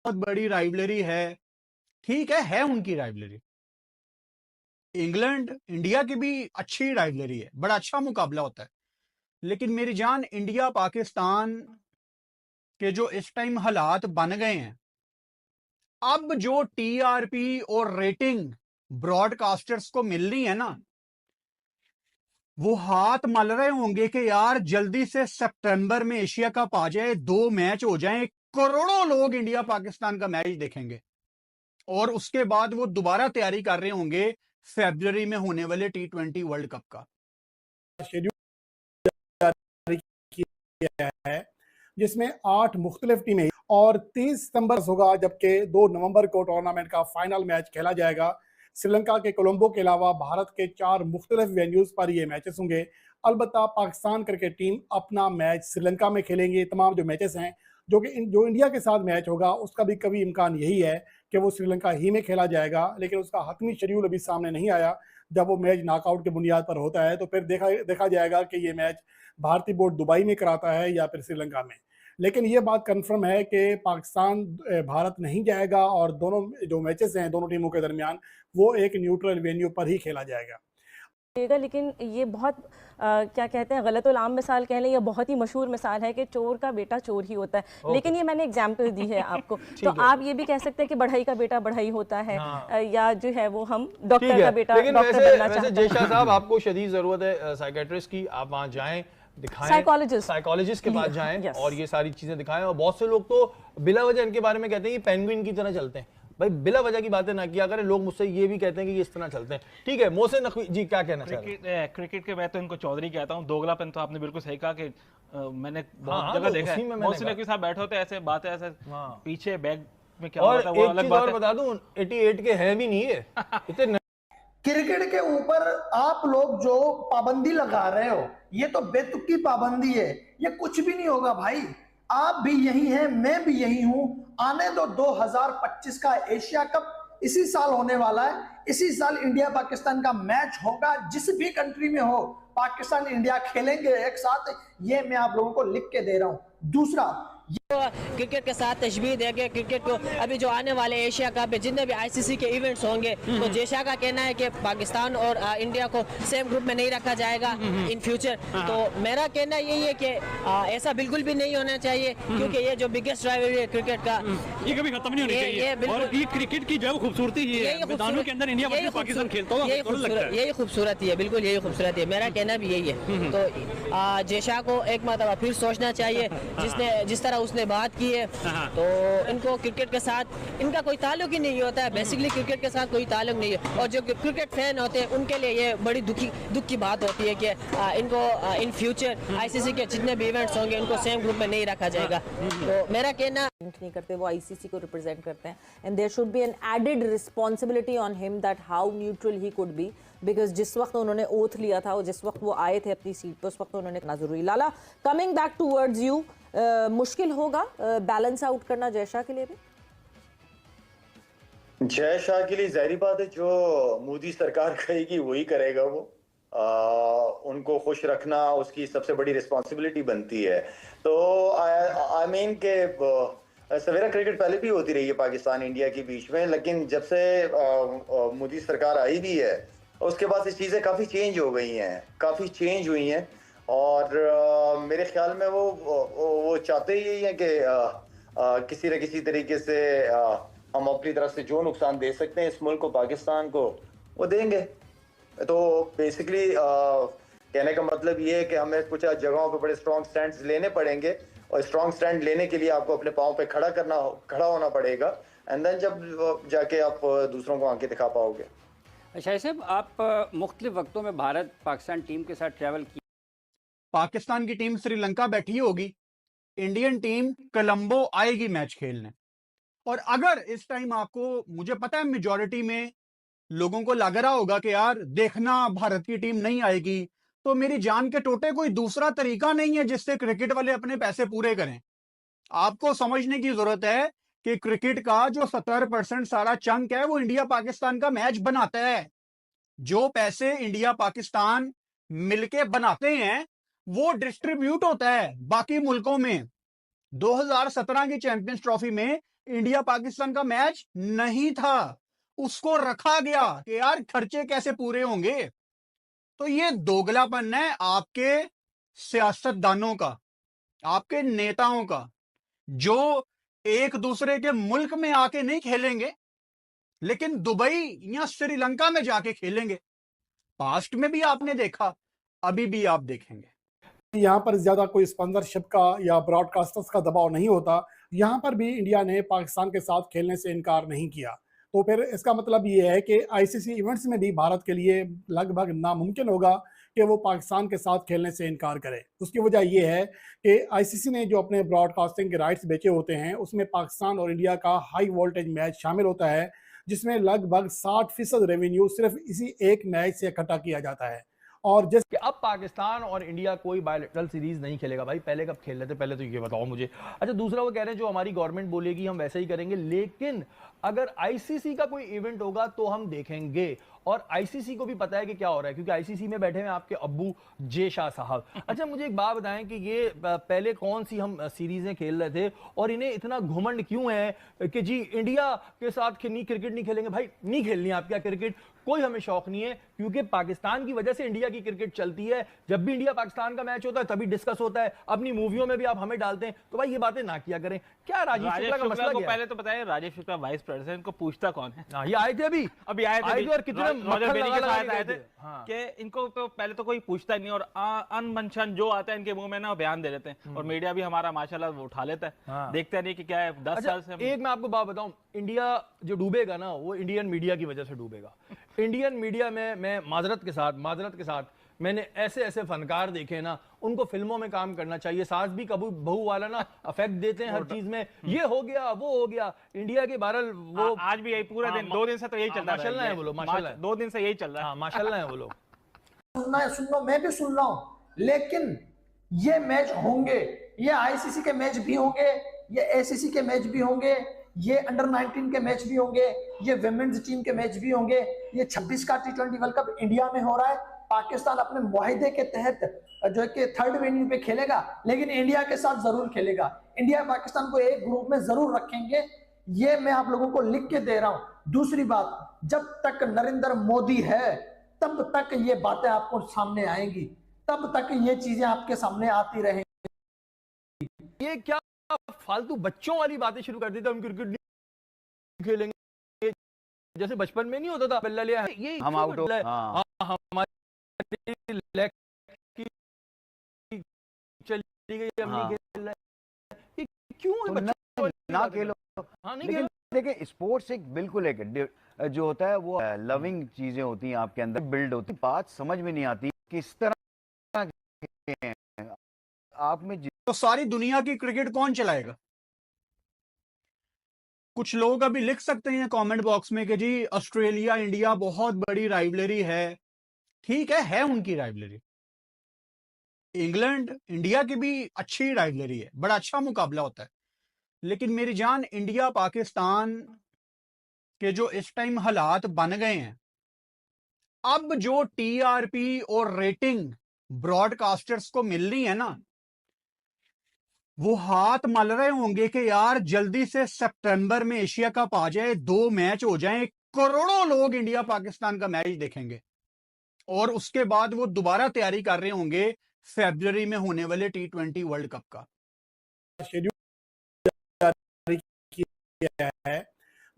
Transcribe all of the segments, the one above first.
बहुत बड़ी राइवलरी है, ठीक है उनकी राइवलरी। इंग्लैंड इंडिया की भी अच्छी राइवलरी है, बड़ा अच्छा मुकाबला होता है। लेकिन मेरी जान, इंडिया पाकिस्तान के जो इस टाइम हालात बन गए हैं, अब जो टीआरपी और रेटिंग ब्रॉडकास्टर्स को मिल रही है ना, वो हाथ मल रहे होंगे कि यार जल्दी से सितंबर में एशिया कप आ जाए, 2 मैच हो जाएं, करोड़ों लोग इंडिया पाकिस्तान का मैच देखेंगे और उसके बाद वो दोबारा तैयारी कर रहे होंगे फरवरी में होने वाले T20 वर्ल्ड कप का। शेड्यूल जारी किया है जिसमें 8 मुख्तलिफ टीमें और 30 सितंबर होगा, जबकि 2 नवंबर को टूर्नामेंट का फाइनल मैच खेला जाएगा। श्रीलंका के कोलंबो के अलावा भारत के 4 मुख्तलिफ वेन्यूज पर ये मैचेस होंगे। अलबत्ता पाकिस्तान क्रिकेट टीम अपना मैच श्रीलंका में खेलेंगे। तमाम जो मैचेस हैं जो इंडिया के साथ मैच होगा उसका भी कभी इम्कान यही है कि वो श्रीलंका ही में खेला जाएगा, लेकिन उसका हतमी शेड्यूल अभी सामने नहीं आया। जब वो मैच नॉकआउट के बुनियाद पर होता है तो फिर देखा जाएगा कि ये मैच भारतीय बोर्ड दुबई में कराता है या फिर श्रीलंका में। लेकिन ये बात कंफर्म है कि पाकिस्तान भारत नहीं जाएगा और दोनों जो मैचेस हैं दोनों टीमों के दरमियान वो एक न्यूट्रल वेन्यू पर ही खेला जाएगा। लेकिन ये बहुत क्या कहते हैं, गलतुल आम मिसाल कह लें, या बहुत ही मशहूर मिसाल है कि चोर का बेटा चोर ही होता है। लेकिन ये मैंने एग्जाम्पल दी है आपको। तो आप ये भी कह सकते हैं कि बढ़ई का बेटा बढ़ई होता है। या जो है वो हम डॉक्टर का बेटा डॉक्टर बनना चाहते हैं। जयशाह साहब, आपको शदीद जरूरत है साइकेट्रिस्ट की, आप वहां जाएं, दिखाएं, साइकोलॉजिस्ट के पास जाएं और ये सारी चीजें दिखाएं। और बहुत से लोग तो बिला वजह इनके बारे में कहते हैं कि पेंगुइन की तरह चलते हैं। भाई बिला वजह की बातें ना किया करें, लोग मुझसे ये भी कहते हैं कि ये इस तरह चलते हैं। ठीक है, मोहसिन नकवी जी क्या कहना चाहते हैं? क्रिकेट के मैं तो इनको चौधरी कहता हूँ। दोगलापन तो आपने बिल्कुल सही कहा कि मैंने बहुत जगह देखा है। मोहसिन नकवी साहब बैठे होते ऐसे बातें, ऐसे पीछे बैग में क्या होता है वो अलग बात है। बता दूं, 88 के है भी नहीं है इतने। क्रिकेट के ऊपर आप लोग जो पाबंदी लगा रहे हो, ये तो बेतुकी पाबंदी है, ये कुछ भी नहीं होगा भाई। आप भी यही हैं, मैं भी यही हूं। आने दो 2025 का एशिया कप इसी साल होने वाला है। इसी साल इंडिया पाकिस्तान का मैच होगा, जिस भी कंट्री में हो पाकिस्तान इंडिया खेलेंगे एक साथ। ये मैं आप लोगों को लिख के दे रहा हूं। दूसरा, क्रिकेट के साथ तशबीह देके क्रिकेट को अभी जो आने वाले एशिया कप पे जितने भी आईसीसी के इवेंट्स होंगे, तो जयशाह का कहना है कि पाकिस्तान और इंडिया को सेम ग्रुप में नहीं रखा जाएगा इन फ्यूचर। तो मेरा कहना यही है कि ऐसा बिल्कुल भी नहीं होना चाहिए, क्योंकि ये जो बिगेस्ट राइवलरी है क्रिकेट का, ये कभी खत्म नहीं होनी चाहिए। और ये क्रिकेट की जो खूबसूरती है, मैदानों के अंदर इंडिया वर्सेस पाकिस्तान खेलता हो, यही खूबसूरती है, बिल्कुल यही खूबसूरती है। मेरा कहना भी यही है। तो जयशाह को एक मरतबा फिर सोचना चाहिए, जिस तरह उसने बात की है। तो इनको क्रिकेट के साथ इनका कोई ताल्लुक ही नहीं होता है, बेसिकली क्रिकेट के साथ कोई ताल्लुक नहीं है। और जो क्रिकेट फैन होते हैं उनके लिए ये बड़ी दुख की बात होती है कि इनको इन फ्यूचर आईसीसी के जितने भी इवेंट्स होंगे उनको सेम ग्रुप में नहीं रखा जाएगा। तो मेरा कहना नहीं करते, वो आईसीसी को रिप्रेजेंट करते हैं, and there should be an added responsibility on him that how neutral he could be, because जिस वक्त उन्होंने ओथ लिया था और जिस वक्त वो आए थे अपनी सीट पर, उस वक्त उन्होंने करना जरूरी। लाला, कमिंग बैक टूवर्ड्स यू, मुश्किल होगा बैलेंस आउट करना जयशाह के लिए भी? जयशाह के लिए जाहिर बात है, जो मोदी सरकार कहेगी वही करेगा वो। उनको खुश रखना उसकी सबसे बड़ी रिस्पॉन्सिबिलिटी बनती है। तो आई मीन के सवेरा क्रिकेट पहले भी होती रही है पाकिस्तान इंडिया के बीच में, लेकिन जब से मोदी सरकार आई भी है उसके बाद ये चीज़ें काफ़ी चेंज हो गई हैं, काफ़ी चेंज हुई हैं। और मेरे ख्याल में वो चाहते ही यही है कि किसी न किसी तरीके से हम अपनी तरफ से जो नुकसान दे सकते हैं इस मुल्क को, पाकिस्तान को, वो देंगे। तो बेसिकली कहने का मतलब ये है कि हमें कुछ जगहों पे बड़े स्ट्रॉन्ग स्टैंड्स लेने पड़ेंगे, और स्ट्रॉन्ग स्टैंड लेने के लिए आपको अपने पाँव पे खड़ा होना पड़ेगा, एंड देन जब जाके आप दूसरों को आंखें दिखा पाओगे। शाहिद साहब, आप मुख्तलिफ वक्तों में भारत पाकिस्तान टीम के साथ ट्रैवल किया। पाकिस्तान की टीम श्रीलंका बैठी होगी, इंडियन टीम कोलंबो आएगी मैच खेलने। और अगर इस टाइम आपको, मुझे पता है मेजॉरिटी में लोगों को लग रहा होगा कि यार देखना भारत की टीम नहीं आएगी, तो मेरी जान के टोटे कोई दूसरा तरीका नहीं है जिससे क्रिकेट वाले अपने पैसे पूरे करें। आपको समझने की जरूरत है कि क्रिकेट का जो 70% सारा चंक है वो इंडिया पाकिस्तान का मैच बनाता है। जो पैसे इंडिया पाकिस्तान मिलके बनाते हैं वो डिस्ट्रीब्यूट होता है बाकी मुल्कों में। 2017 की चैंपियंस ट्रॉफी में इंडिया पाकिस्तान का मैच नहीं था, उसको रखा गया कि यार खर्चे कैसे पूरे होंगे। तो ये दोगलापन है आपके सियासतदानों का, आपके नेताओं का, जो एक दूसरे के मुल्क में आके नहीं खेलेंगे लेकिन दुबई या श्रीलंका में जाके खेलेंगे। पास्ट में भी आपने देखा, अभी भी आप देखेंगे। यहाँ पर ज्यादा कोई स्पॉन्सरशिप का या ब्रॉडकास्टर्स का दबाव नहीं होता। यहाँ पर भी इंडिया ने पाकिस्तान के साथ खेलने से इनकार नहीं किया। तो फिर इसका मतलब ये है कि आईसीसी इवेंट्स में भी भारत के लिए लगभग नामुमकिन होगा कि वो पाकिस्तान के साथ खेलने से इनकार करे। उसकी वजह यह है कि आईसीसी ने जो अपने ब्रॉडकास्टिंग के राइट्स बेचे होते हैं उसमें पाकिस्तान और इंडिया का हाई वोल्टेज मैच शामिल होता है, जिसमें लगभग 60% रेवेन्यू सिर्फ इसी एक मैच से इकट्ठा किया जाता है। और जिस कि अब पाकिस्तान और इंडिया कोई बायलैटरल सीरीज नहीं खेलेगा। भाई पहले कब खेल रहे थे, पहले तो ये बताओ मुझे। अच्छा, दूसरा वो कह रहे हैं जो हमारी गवर्नमेंट बोलेगी हम वैसे ही करेंगे, लेकिन अगर आईसीसी का कोई इवेंट होगा तो हम देखेंगे। और आईसीसी को भी पता है कि क्या हो रहा है, क्योंकि आईसीसी में बैठे हैं आपके अब्बू जे शाह साहब। अच्छा, मुझे एक बात बताएं कि ये पहले कौन सी हम सीरीजें खेल रहे थे और इन्हें इतना घुमंड क्यों है कि जी इंडिया के साथ क्रिकेट नहीं खेलेंगे। भाई नहीं खेलनी है आप क्या क्रिकेट, कोई हमें शौक नहीं है, क्योंकि पाकिस्तान की वजह से इंडिया की क्रिकेट चलती है। जब भी इंडिया पाकिस्तान का मैच होता है तभी डिस्कस होता है, अपनी मूवियों में भी आप हमें डालते हैं। तो भाई ये बातें ना किया करें। क्या राजीव शुक्ला का मसला को क्या है? पहले तो बताइए, राजेश शुक्ला वाइस प्रेसिडेंट को पूछता कौन है? ये आए थे अभी आए थे और कितने रॉजर बेरी के साथ आए थे हाँ। कि इनको तो पहले तो कोई पूछता नहीं, और अनमनशन जो आता है इनके मुंह में ना बयान दे देते हैं। और मीडिया भी हमारा माशाल्लाह वो उठा लेता है। हाँ। देखते नहीं कि क्या है। 10 साल से एक मैं आपको बात बताऊं, इंडिया जो डूबेगा ना वो इंडियन मीडिया की वजह से डूबेगा। इंडियन मीडिया में मैं माजरत के साथ मैंने ऐसे फनकार देखे ना, उनको फिल्मों में काम करना चाहिए। सास भी कबू बहू वाला ना अफेक्ट देते हैं हर चीज में, ये हो गया वो हो गया। इंडिया के बहरहाल वो आज भी यही पूरा दिन 2 दिन से तो यही चल रहा है। माशाल्लाह है वो लोग, माशाल्लाह 2 दिन से यही चल रहा है। माशाल्लाह है वो लोग। सुनना है, सुन लो, मैं भी सुन रहा हूं, लेकिन ये मैच होंगे, ये आईसीसी के मैच भी होंगे, ये एसीसी के मैच भी होंगे, ये अंडर 19 के मैच भी होंगे, ये विमेन्स टीम के मैच भी होंगे। ये 26 का T20 वर्ल्ड कप इंडिया में हो रहा है। पाकिस्तान अपने मुआहिदे के तहत जो है कि थर्ड वेन्यू पे खेलेगा, लेकिन इंडिया के साथ जरूर खेलेगा। इंडिया पाकिस्तान को एक ग्रुप में जरूर रखेंगे, ये मैं आप लोगों को लिख के दे रहा हूं। दूसरी बात, जब तक नरेंद्र मोदी है तब तक ये बातें आपको सामने आएंगी, तब तक ये चीजें आपके सामने आती रहेंगी। ये क्या फालतू बच्चों वाली बातें शुरू कर दी थी, हम क्रिकेट नहीं खेलेंगे, जैसे बचपन में नहीं होता था बल्ला लिया ये हम आउट हो हमारी लेग चली गई, हम नहीं खेल रहे, ये क्यों ना खेलो। लेकिन देखिए स्पोर्ट्स एक बिल्कुल एक जो होता है वो लविंग चीजें होती हैं, आपके अंदर बिल्ड होती है। बात समझ में नहीं आती किस तरह आप में तो सारी दुनिया की क्रिकेट कौन चलाएगा? कुछ लोग अभी लिख सकते हैं कमेंट बॉक्स में कि जी ऑस्ट्रेलिया इंडिया बहुत बड़ी राइवलरी है। ठीक है उनकी राइवलरी। इंग्लैंड इंडिया की भी अच्छी राइवलरी है, बड़ा अच्छा मुकाबला होता है। लेकिन मेरी जान, इंडिया पाकिस्तान के जो इस टाइम हालात बन गए हैं, अब जो टीआरपी और रेटिंग ब्रॉडकास्टर्स को मिल रही है ना, वो हाथ मल रहे होंगे कि यार जल्दी से सितंबर में एशिया कप आ जाए, 2 मैच हो जाएं, करोड़ों लोग इंडिया पाकिस्तान का मैच देखेंगे। और उसके बाद वो दोबारा तैयारी कर रहे होंगे फरवरी में होने वाले T20 वर्ल्ड कप का। शेड्यूल जारी किया है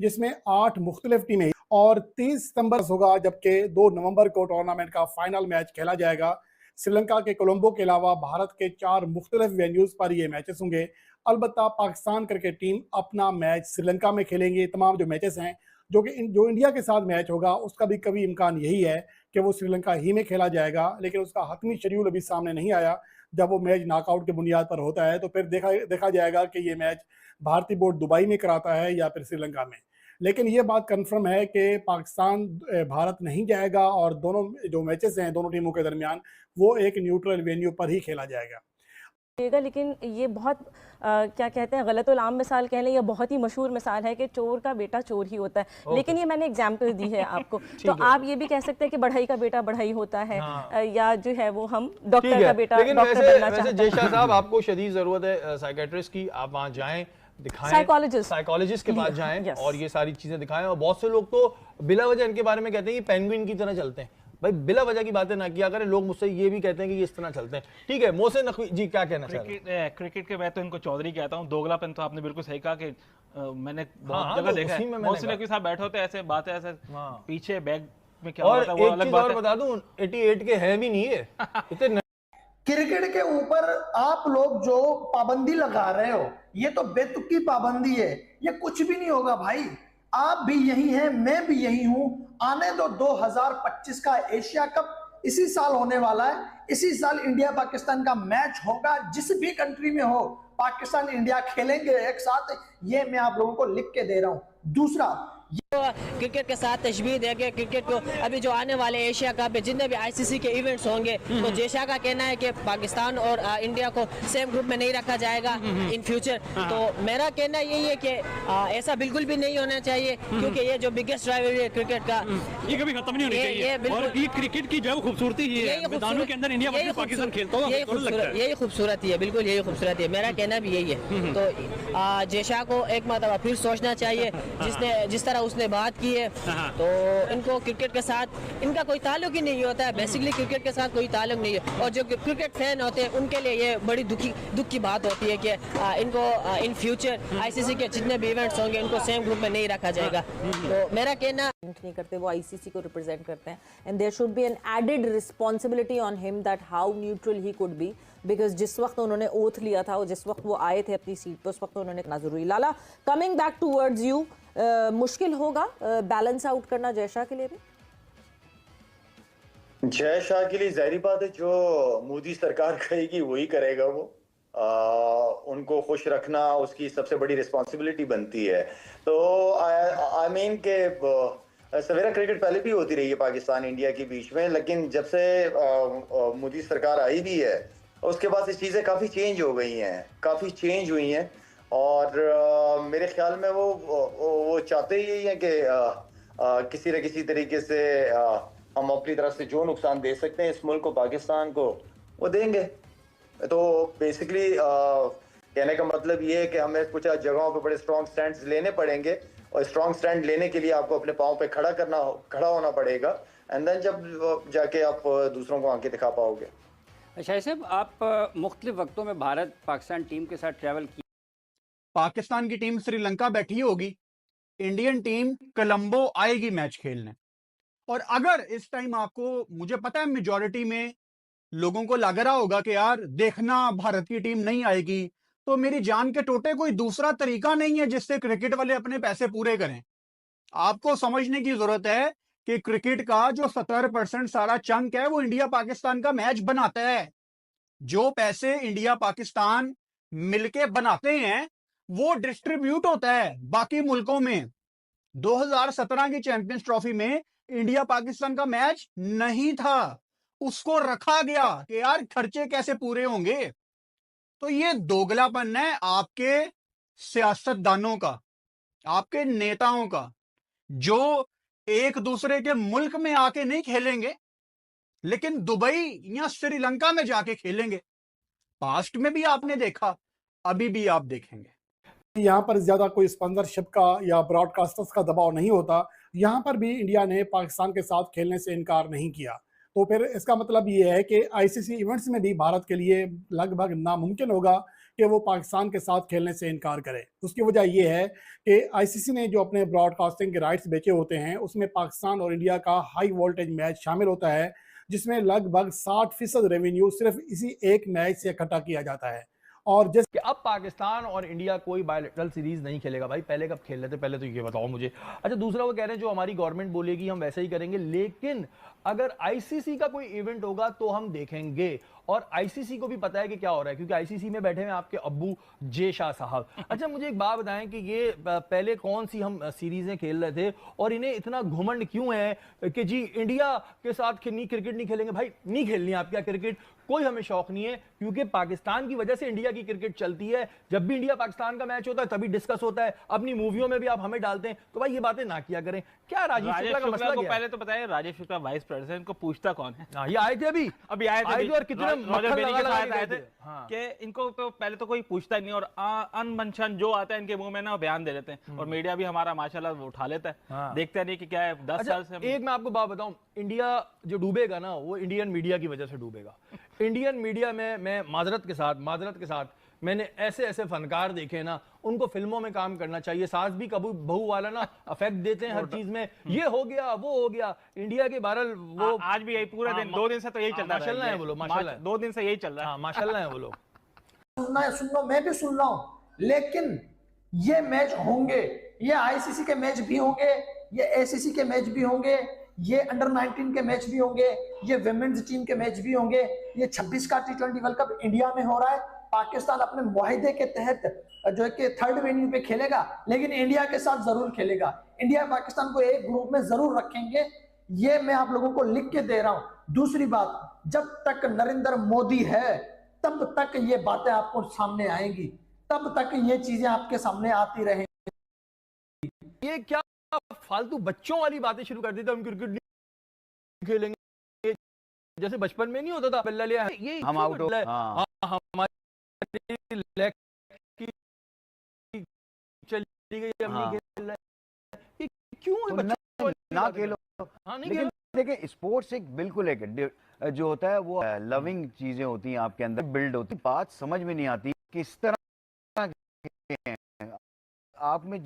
जिसमें 8 मुख्तलिफ टीमें और 30 सितंबर होगा, जबकि 2 नवंबर को टूर्नामेंट का फाइनल मैच खेला जाएगा। श्रीलंका के कोलंबो के अलावा भारत के 4 मुख्तलिफ वेन्यूज पर ये मैचेस होंगे। अलबत्ता पाकिस्तान क्रिकेट टीम अपना मैच श्रीलंका में खेलेंगे। तमाम जो मैचेस हैं जो इंडिया के साथ मैच होगा उसका भी कभी इम्कान यही है कि वो श्रीलंका ही में खेला जाएगा, लेकिन उसका हतमी शेड्यूल अभी सामने नहीं आया। जब वो मैच नॉकआउट के बुनियाद पर होता है तो फिर देखा जाएगा कि ये मैच भारतीय बोर्ड दुबई में कराता है या फिर श्रीलंका में। लेकिन ये बात कंफर्म है कि पाकिस्तान भारत नहीं जाएगा और दोनों जो मैचेस हैं दोनों टीमों के दरमियान वो एक न्यूट्रल वेन्यू पर ही खेला जाएगा। लेकिन ये बहुत क्या कहते हैं गलत आम मिसाल कह लें या बहुत ही मशहूर मिसाल है कि चोर का बेटा चोर ही होता है। लेकिन ये मैंने एग्जाम्पल दी है आपको। तो आप ये भी कह सकते हैं कि बढ़ई का बेटा बढ़ई होता है। या जो है वो हम डॉक्टर का बेटा डॉक्टर बनना चाहते हैं। जय शाह साहब, आपको शदीद जरूरत है साइकेट्रिस्ट की, आप वहाँ जाएं, दिखाएं, साइकोलॉजिस्ट के पास जाएं और ये सारी चीजें दिखाएं। और बहुत से लोग तो बिला वजह इनके बारे में कहते हैं कि पेंगुइन की तरह चलते हैं। भाई बिला वजह की बातें ना किया करें। लोग मुझसे ये भी कहते हैं कि ये इस तरह चलते हैं। ठीक है, मोहसिन नकवी जी क्या कहना चाहते हैं? क्रिकेट के मैं तो इनको चौधरी कहता हूँ। दोगलापन तो आपने बिल्कुल सही कहा कि मैंने बहुत जगह देखा है। मोहसिन नकवी साहब बैठे होते ऐसे बातें ऐसे पीछे बैग में क्या होता है वो अलग बात है। बता दूं 88 के है भी नहीं है इतने। क्रिकेट के ऊपर आप लोग जो पाबंदी लगा रहे हो ये तो बेतुकी पाबंदी है। ये कुछ भी नहीं होगा भाई। आप भी यही हैं, मैं भी यही हूं। आने दो 2025 का एशिया कप इसी साल होने वाला है। इसी साल इंडिया पाकिस्तान का मैच होगा। जिस भी कंट्री में हो पाकिस्तान इंडिया खेलेंगे एक साथ। ये मैं आप लोगों को लिख के दे रहा हूं। दूसरा, क्रिकेट के साथ तशबीह देके क्रिकेट को अभी जो आने वाले एशिया कप पे जितने भी आईसीसी के इवेंट्स होंगे तो जेशा का कहना है कि पाकिस्तान और इंडिया को सेम ग्रुप में नहीं रखा जाएगा इन फ्यूचर। तो मेरा कहना यही है कि ऐसा बिल्कुल भी नहीं होना चाहिए क्योंकि ये जो बिगेस्ट राइवलरी है क्रिकेट का ये कभी खत्म नहीं होनी चाहिए। और ये क्रिकेट की जो खूबसूरती है मैदानों के अंदर इंडिया वर्सेस पाकिस्तान खेलता हो यही खूबसूरती है। बिल्कुल यही खूबसूरती है। मेरा कहना भी यही है। तो जेशा को एक मरतबा फिर सोचना चाहिए। जिस तरह उसने बात की है तो इनको क्रिकेट के साथ इनका कोई ताल्लुक ही नहीं होता है। बेसिकली क्रिकेट के साथ कोई ताल्लुक नहीं है। और जो क्रिकेट फैन होते हैं उनके लिए ये बड़ी दुख की बात होती है कि इनको इन फ्यूचर आईसीसी के जितने भी इवेंट्स होंगे इनको सेम ग्रुप में नहीं रखा जाएगा। तो मेरा कहना नहीं करते, वो आईसीसी को रिप्रेजेंट करते हैं and there should be an added responsibility on him that how neutral he could be. Because जिस वक्त उन्होंने ओथ लिया था और जिस वक्त वो आए थे अपनी सीट पर उस वक्त उन्होंने करना जरूरी। लाला, कमिंग बैक टूवर्ड्स यू, मुश्किल होगा बैलेंस आउट करना जय शाह के लिए भी? जय शाह के लिए जाहिर बात है जो मोदी सरकार कहेगी वही करेगा वो। उनको खुश रखना उसकी सबसे बड़ी रिस्पॉन्सिबिलिटी बनती है। तो आई मीन के सवेरा क्रिकेट पहले भी होती रही है पाकिस्तान इंडिया के बीच में, लेकिन जब से मोदी सरकार आई भी है उसके बाद ये चीज़ें काफ़ी चेंज हो गई हैं, काफ़ी चेंज हुई हैं। और मेरे ख्याल में वो चाहते ही यही है कि किसी न किसी तरीके से हम अपनी तरफ से जो नुकसान दे सकते हैं इस मुल्क को, पाकिस्तान को, वो देंगे। तो बेसिकली कहने का मतलब ये है कि हमें कुछ जगहों पे बड़े स्ट्रॉन्ग स्टैंड्स लेने पड़ेंगे और स्ट्रॉन्ग स्टैंड लेने के लिए आपको अपने पाँव पे खड़ा होना पड़ेगा। एंड देन जब जाके आप दूसरों को आंखें दिखा पाओगे। शाह साहब, आप मुख्तलिफ वक्तों में भारत पाकिस्तान टीम के साथ ट्रैवल किया। पाकिस्तान की टीम श्रीलंका बैठी होगी, इंडियन टीम कोलंबो आएगी मैच खेलने। और अगर इस टाइम आपको, मुझे पता है मेजॉरिटी में लोगों को लग रहा होगा कि यार देखना भारत की टीम नहीं आएगी, तो मेरी जान के टोटे कोई दूसरा तरीका नहीं है जिससे क्रिकेट वाले अपने पैसे पूरे करें। आपको समझने की जरूरत है कि क्रिकेट का जो 70% सारा चंक है वो इंडिया पाकिस्तान का मैच बनाता है। जो पैसे इंडिया पाकिस्तान मिलके बनाते हैं वो डिस्ट्रीब्यूट होता है बाकी मुल्कों में। 2017 की चैंपियंस ट्रॉफी में इंडिया पाकिस्तान का मैच नहीं था, उसको रखा गया कि यार खर्चे कैसे पूरे होंगे। तो ये दोगलापन है आपके सियासतदानों का, आपके नेताओं का, जो एक दूसरे के मुल्क में आके नहीं खेलेंगे लेकिन दुबई या श्रीलंका में जाके खेलेंगे। पास्ट में भी आपने देखा, अभी भी आप देखेंगे। यहाँ पर ज्यादा कोई स्पॉन्सरशिप का या ब्रॉडकास्टर्स का दबाव नहीं होता। यहाँ पर भी इंडिया ने पाकिस्तान के साथ खेलने से इनकार नहीं किया। तो फिर इसका मतलब ये है कि आईसीसी इवेंट्स में भी भारत के लिए लगभग नामुमकिन होगा कि वो पाकिस्तान के साथ खेलने से इनकार करे। उसकी वजह यह है कि आईसीसी ने जो अपने ब्रॉडकास्टिंग के राइट्स बेचे होते हैं उसमें पाकिस्तान और इंडिया का हाई वोल्टेज मैच शामिल होता है, जिसमें लगभग 60% रेवेन्यू सिर्फ इसी एक मैच से इकट्ठा किया जाता है। और जैसे अब पाकिस्तान और इंडिया कोई बायलैटरल सीरीज नहीं खेलेगा भाई, पहले कब खेल रहे थे पहले तो ये बताओ मुझे। अच्छा, दूसरा वो कह रहे हैं जो हमारी गवर्नमेंट बोलेगी हम वैसे ही करेंगे, लेकिन अगर आईसीसी का कोई इवेंट होगा तो हम देखेंगे। और आईसीसी को भी पता है कि क्या हो रहा है क्योंकि आईसीसी में बैठे हैं आपके अब्बू जय शाह साहब। अच्छा, मुझे एक बात बताएं कि ये पहले कौन सी हम सीरीजें खेल रहे थे और इन्हें इतना घुमंड क्यों है कि जी इंडिया के साथ क्रिकेट नहीं खेलेंगे। भाई नहीं खेलनी है आप क्या क्रिकेट, कोई हमें शौक नहीं है, क्योंकि पाकिस्तान की वजह से इंडिया की क्रिकेट चलती है। जब भी इंडिया पाकिस्तान का मैच होता है तभी डिस्कस होता है, अपनी मूवियों में भी आप हमें डालते हैं, तो भाई ये बातें ना किया करें। क्या राजेश शुक्ला का मसला क्या है? पहले तो बताइए, राजेश शुक्ला वाइस प्रेसिडेंट को पूछता कौन है? ये आए थे अभी आए थे और कितने आए थे कि इनको तो पहले तो कोई पूछता नहीं, और अनमनशन जो आता है इनके मुंह में ना वो बयान दे देते हैं, और मीडिया भी हमारा माशाल्लाह उठा लेता है, देखते नहीं कि क्या है। 10 साल से एक मैं आपको बात बताऊं, इंडिया जो डूबेगा ना वो इंडियन मीडिया की वजह से डूबेगा। इंडियन मीडिया में मैं माजरत के साथ मैंने ऐसे फनकार देखे ना, उनको फिल्मों में काम करना चाहिए। सास भी कबू बहू वाला ना अफेक्ट देते हैं हर चीज में, ये हो गया वो हो गया। इंडिया के बहरहाल वो आज भी यही पूरा दिन 2 दिन से तो यही चल रहा है। माशाल्लाह है वो लोग, माशाल्लाह 2 दिन से यही चल रहा है, माशाल्लाह है वो लोग। सुन लो, मैं भी सुन रहा हूं, लेकिन ये मैच होंगे, ये आईसीसी के मैच भी होंगे, ये एसीसी के मैच भी होंगे, ये अंडर 19 के मैच भी होंगे, ये विमेन्स टीम के मैच भी होंगे। ये 26 का T20 वर्ल्ड कप इंडिया में हो रहा है। पाकिस्तान अपने मुआहिदे के तहत जो है कि 3rd वेन्यू पे खेलेगा, लेकिन इंडिया के साथ जरूर खेलेगा। इंडिया पाकिस्तान को एक ग्रुप में जरूर रखेंगे, ये मैं आप लोगों को लिख के दे रहा हूं। दूसरी बात, जब तक नरेंद्र मोदी है तब तक ये बातें आपको सामने आएंगी, तब तक ये चीजें आपके सामने आती रहेंगी। ये क्या फालतू बच्चों वाली बातें शुरू कर दी थी, हम क्रिकेट नहीं खेलेंगे, जैसे बचपन में नहीं होता था बल्ला लिया ये हम आउट हो, हमारी लेग की चली गई, हम नहीं खेल रहे, क्यों ना खेलो। लेकिन देखिए स्पोर्ट्स एक बिल्कुल एक जो होता है वो लविंग चीजें होती हैं, आपके अंदर बिल्ड होती, बात समझ में नहीं आती किस तरह आप में